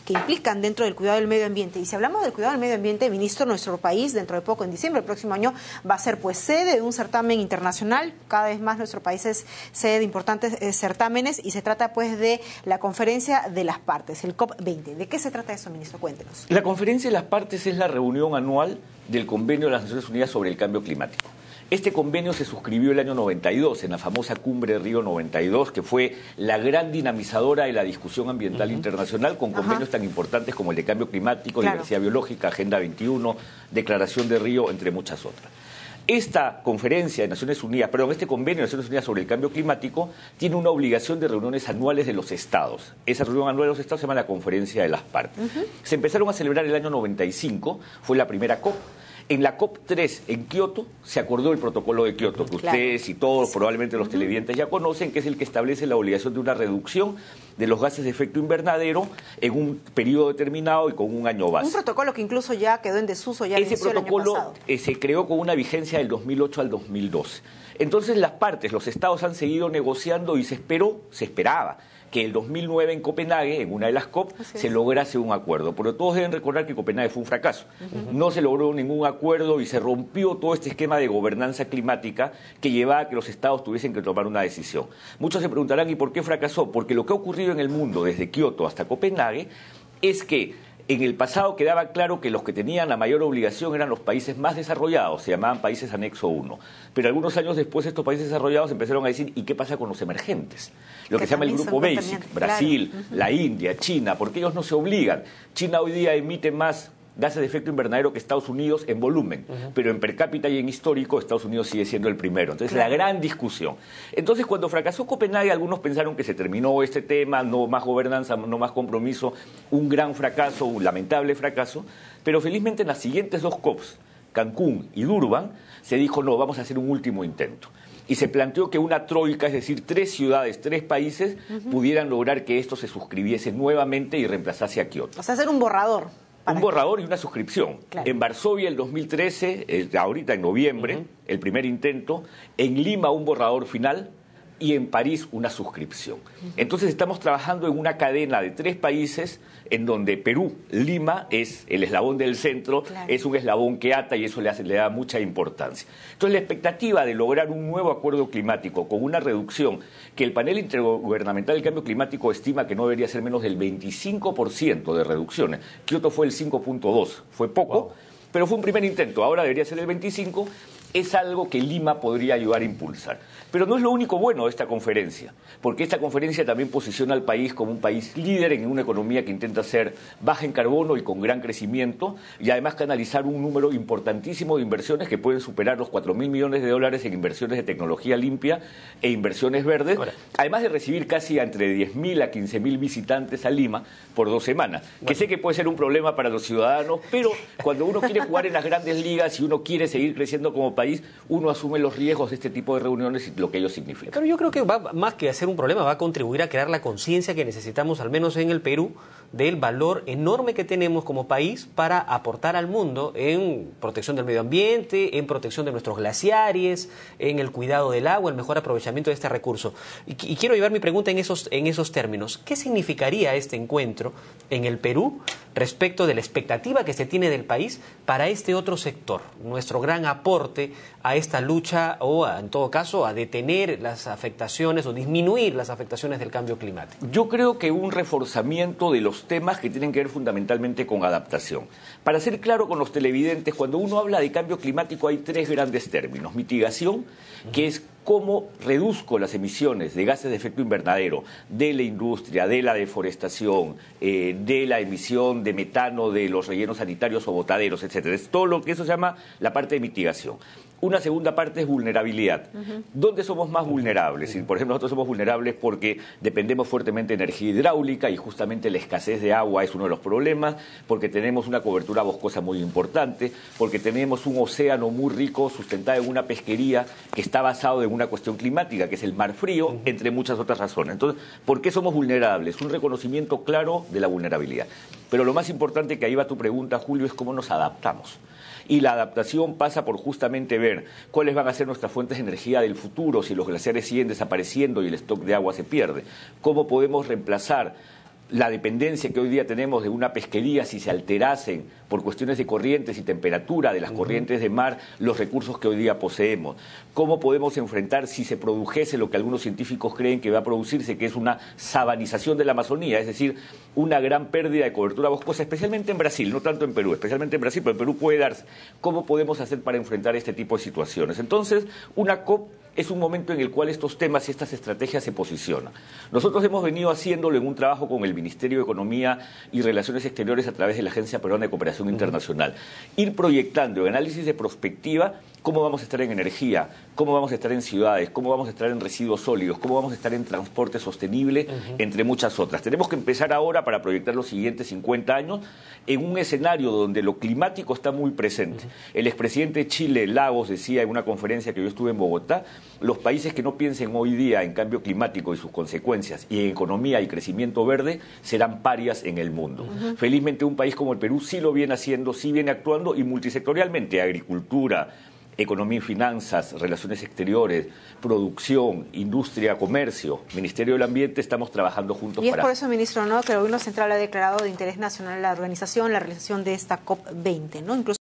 que implican dentro del cuidado del medio ambiente. Y si hablamos del cuidado del medio ambiente, ministro, nuestro país dentro de poco, en diciembre del próximo año, va a ser pues sede de un certamen internacional. Cada vez más nuestro país es sede de importantes certámenes y se trata pues de la Conferencia de las Partes, el COP20. ¿De qué se trata eso, ministro? Cuéntenos. La Conferencia de las Partes es la reunión anual del Convenio de las Naciones Unidas sobre el Cambio Climático. Este convenio se suscribió el año 92, en la famosa Cumbre de Río 92, que fue la gran dinamizadora de la discusión ambiental internacional, con convenios tan importantes como el de cambio climático, diversidad biológica, Agenda 21, Declaración de Río, entre muchas otras. Esta conferencia de Naciones Unidas, este convenio de Naciones Unidas sobre el cambio climático tiene una obligación de reuniones anuales de los estados. Esa reunión anual de los estados se llama la Conferencia de las Partes. Se empezaron a celebrar el año 95, fue la primera COP. En la COP3 en Kioto se acordó el protocolo de Kioto, que ustedes y todos, probablemente los televidentes ya conocen, que es el que establece la obligación de una reducción de los gases de efecto invernadero en un periodo determinado y con un año base. Un protocolo que incluso ya quedó en desuso, ya ese protocolo se creó con una vigencia del 2008 al 2012. Entonces las partes, los estados han seguido negociando y se esperaba que el 2009 en Copenhague, en una de las COP, se lograse un acuerdo. Pero todos deben recordar que Copenhague fue un fracaso. No se logró ningún acuerdo y se rompió todo este esquema de gobernanza climática que llevaba a que los estados tuviesen que tomar una decisión. Muchos se preguntarán, ¿y por qué fracasó? Porque lo que ha ocurrido en el mundo, desde Kioto hasta Copenhague, es que en el pasado quedaba claro que los que tenían la mayor obligación eran los países más desarrollados, se llamaban países anexo 1. Pero algunos años después estos países desarrollados empezaron a decir, ¿y qué pasa con los emergentes? Lo que se llama el Grupo Basic, Brasil, la India, China, porque ellos no se obligan. China hoy día emite más gases de efecto invernadero que Estados Unidos en volumen, pero en per cápita y en histórico Estados Unidos sigue siendo el primero. Entonces, la gran discusión. Entonces, cuando fracasó Copenhague, algunos pensaron que se terminó este tema, no más gobernanza, no más compromiso, un gran fracaso, un lamentable fracaso, pero felizmente en las siguientes dos COPs, Cancún y Durban, se dijo, no, vamos a hacer un último intento. Y se planteó que una troika, es decir, 3 ciudades, 3 países, pudieran lograr que esto se suscribiese nuevamente y reemplazase a Kioto. O sea, hacer un borrador. Un borrador y una suscripción. En Varsovia el 2013, ahorita en noviembre, el primer intento. En Lima un borrador final y en París una suscripción. Entonces estamos trabajando en una cadena de 3 países en donde Perú, Lima, es el eslabón del centro, es un eslabón que ata y eso le da mucha importancia. Entonces la expectativa de lograr un nuevo acuerdo climático con una reducción que el panel intergubernamental del cambio climático estima que no debería ser menos del 25% de reducciones. Kioto fue el 5.2, fue poco, pero fue un primer intento, ahora debería ser el 25%, es algo que Lima podría ayudar a impulsar. Pero no es lo único bueno de esta conferencia, porque esta conferencia también posiciona al país como un país líder en una economía que intenta ser baja en carbono y con gran crecimiento, y además canalizar un número importantísimo de inversiones que pueden superar los $4.000 millones en inversiones de tecnología limpia e inversiones verdes, además de recibir casi entre 10.000 a 15.000 visitantes a Lima por 2 semanas, que sé que puede ser un problema para los ciudadanos, pero cuando uno quiere jugar en las grandes ligas y uno quiere seguir creciendo como país, uno asume los riesgos de este tipo de reuniones y lo que ellos significan. Pero yo creo que va, más que hacer un problema, va a contribuir a crear la conciencia que necesitamos, al menos en el Perú, del valor enorme que tenemos como país para aportar al mundo en protección del medio ambiente, en protección de nuestros glaciares, en el cuidado del agua, el mejor aprovechamiento de este recurso. Y quiero llevar mi pregunta en esos términos. ¿Qué significaría este encuentro en el Perú respecto de la expectativa que se tiene del país para este otro sector? Nuestro gran aporte a esta lucha o, en todo caso, a detener las afectaciones o disminuir las afectaciones del cambio climático. Yo creo que un reforzamiento de los temas que tienen que ver fundamentalmente con adaptación. Para ser claro con los televidentes, cuando uno habla de cambio climático hay 3 grandes términos. Mitigación, que es cómo reduzco las emisiones de gases de efecto invernadero de la industria, de la deforestación, de la emisión de metano de los rellenos sanitarios o botaderos, etcétera. Es todo lo que eso se llama la parte de mitigación. Una segunda parte es vulnerabilidad. ¿Dónde somos más vulnerables? Por ejemplo, nosotros somos vulnerables porque dependemos fuertemente de energía hidráulica y justamente la escasez de agua es uno de los problemas, porque tenemos una cobertura boscosa muy importante, porque tenemos un océano muy rico sustentado en una pesquería que está basado en una cuestión climática, que es el mar frío, entre muchas otras razones. Entonces, ¿por qué somos vulnerables? Un reconocimiento claro de la vulnerabilidad. Pero lo más importante, que ahí va tu pregunta, Julio, es cómo nos adaptamos. Y la adaptación pasa por justamente ver cuáles van a ser nuestras fuentes de energía del futuro si los glaciares siguen desapareciendo y el stock de agua se pierde. Cómo podemos reemplazar la dependencia que hoy día tenemos de una pesquería, si se alterasen por cuestiones de corrientes y temperatura de las corrientes de mar, los recursos que hoy día poseemos. ¿Cómo podemos enfrentar si se produjese lo que algunos científicos creen que va a producirse, que es una sabanización de la Amazonía, es decir, una gran pérdida de cobertura boscosa, especialmente en Brasil, no tanto en Perú, especialmente en Brasil, pero en Perú puede darse. ¿Cómo podemos hacer para enfrentar este tipo de situaciones? Entonces, una COP es un momento en el cual estos temas y estas estrategias se posicionan. Nosotros hemos venido haciéndolo en un trabajo con el Ministerio de Economía y Relaciones Exteriores a través de la Agencia Peruana de Cooperación Internacional. Ir proyectando en análisis de prospectiva cómo vamos a estar en energía, cómo vamos a estar en ciudades, cómo vamos a estar en residuos sólidos, cómo vamos a estar en transporte sostenible, entre muchas otras. Tenemos que empezar ahora para proyectar los siguientes 50 años en un escenario donde lo climático está muy presente. El expresidente de Chile, Lagos, decía en una conferencia que yo estuve en Bogotá, los países que no piensen hoy día en cambio climático y sus consecuencias y en economía y crecimiento verde serán parias en el mundo. Felizmente un país como el Perú sí lo viene haciendo, sí viene actuando y multisectorialmente, agricultura, economía y finanzas, relaciones exteriores, producción, industria, comercio, Ministerio del Ambiente, estamos trabajando juntos. Y es por eso, ministro, ¿no?, que el Gobierno Central ha declarado de interés nacional la organización, la realización de esta COP20, ¿no? Incluso